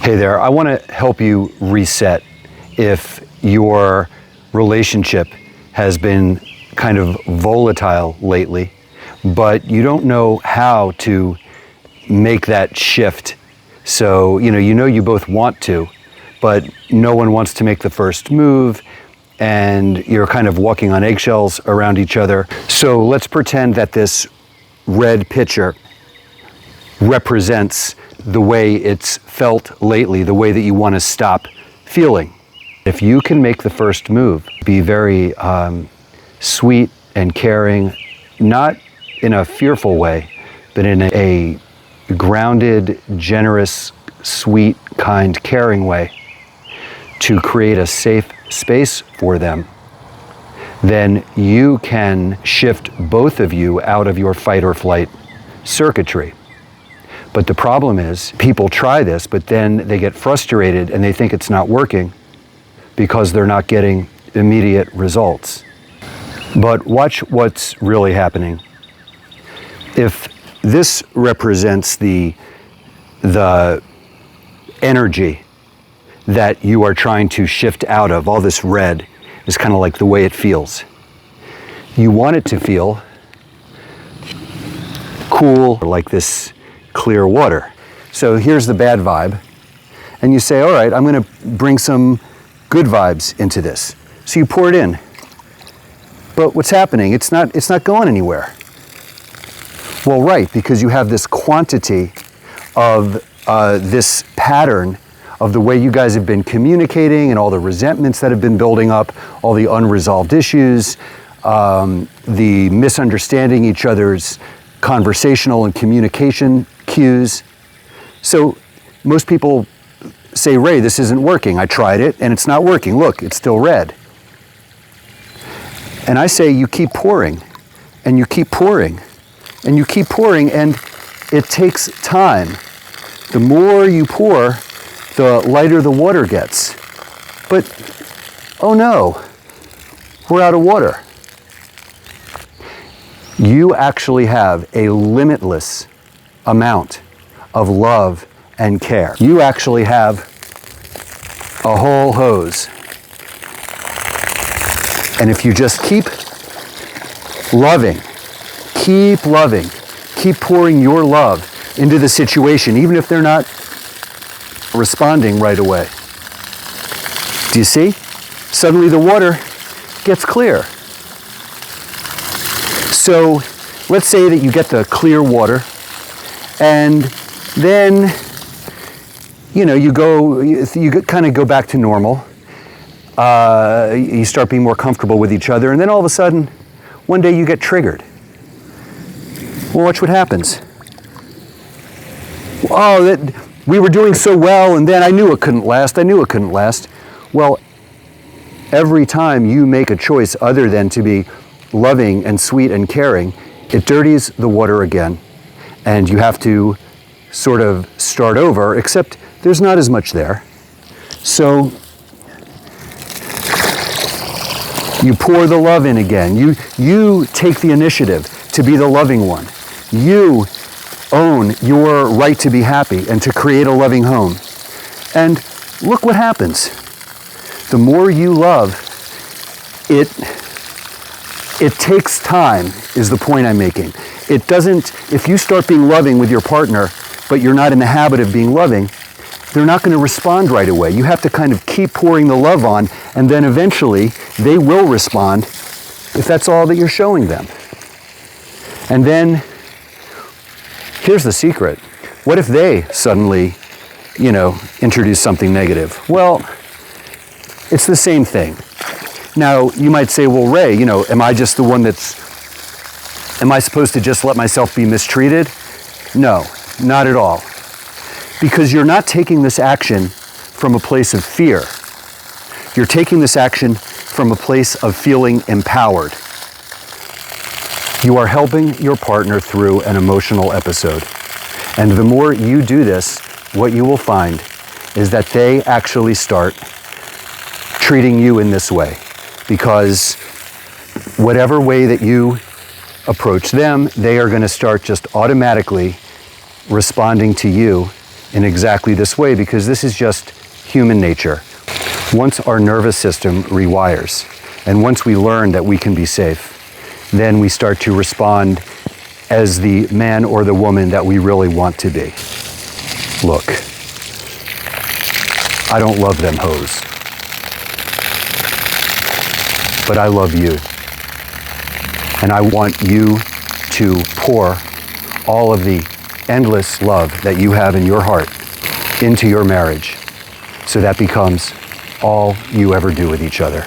Hey there, I want to help you reset if your relationship has been kind of volatile lately, but you don't know how to make that shift. So, you know you both want to, but no one wants to make the first move, and you're kind of walking on eggshells around each other. So let's pretend that this red picture represents the way it's felt lately, the way that you want to stop feeling. If you can make the first move, be very sweet and caring, not in a fearful way, but in a grounded, generous, sweet, kind, caring way, to create a safe space for them, then you can shift both of you out of your fight or flight circuitry. But the problem is, people try this, but then they get frustrated and they think it's not working because they're not getting immediate results. But watch what's really happening. If this represents the energy that you are trying to shift out of, all this red is kind of like the way it feels. You want it to feel cool, like this clear water. So here's the bad vibe, and you say, all right, I'm going to bring some good vibes into this. So you pour it in. But what's happening? It's not going anywhere. Well, right, because you have this quantity of this pattern of the way you guys have been communicating and all the resentments that have been building up, all the unresolved issues, the misunderstanding each other's conversational and communication cues. So most people say, Ray, this isn't working. I tried it and it's not working. Look, it's still red. And I say, you keep pouring and you keep pouring and you keep pouring, and it takes time. The more you pour, the lighter the water gets. But, oh no, we're out of water. You actually have a limitless amount of love and care. You actually have a whole hose. And if you just keep loving, keep pouring your love into the situation, even if they're not responding right away. Do you see? Suddenly the water gets clear. So let's say that you get the clear water, and then you kind of go back to normal. You start being more comfortable with each other, and then all of a sudden, one day you get triggered. Well, watch what happens. Oh, we were doing so well, and then I knew it couldn't last. Well, every time you make a choice other than to be loving and sweet and caring, it dirties the water again, and you have to sort of start over, except there's not as much there. So you pour the love in again. You take the initiative to be the loving one. You own your right to be happy and to create a loving home. And look what happens. The more you love, it takes time, is the point I'm making. It doesn't, if you start being loving with your partner, but you're not in the habit of being loving, they're not going to respond right away. You have to kind of keep pouring the love on, and then eventually they will respond if that's all that you're showing them. And then, here's the secret. What if they suddenly, introduce something negative? Well, it's the same thing. Now, you might say, well, Ray, am I just the one am I supposed to just let myself be mistreated? No, not at all. Because you're not taking this action from a place of fear. You're taking this action from a place of feeling empowered. You are helping your partner through an emotional episode. And the more you do this, what you will find is that they actually start treating you in this way. Because whatever way that you approach them, they are going to start just automatically responding to you in exactly this way, because this is just human nature. Once our nervous system rewires, and once we learn that we can be safe, then we start to respond as the man or the woman that we really want to be. Look, I don't love them hoes, but I love you. And I want you to pour all of the endless love that you have in your heart into your marriage, so that becomes all you ever do with each other.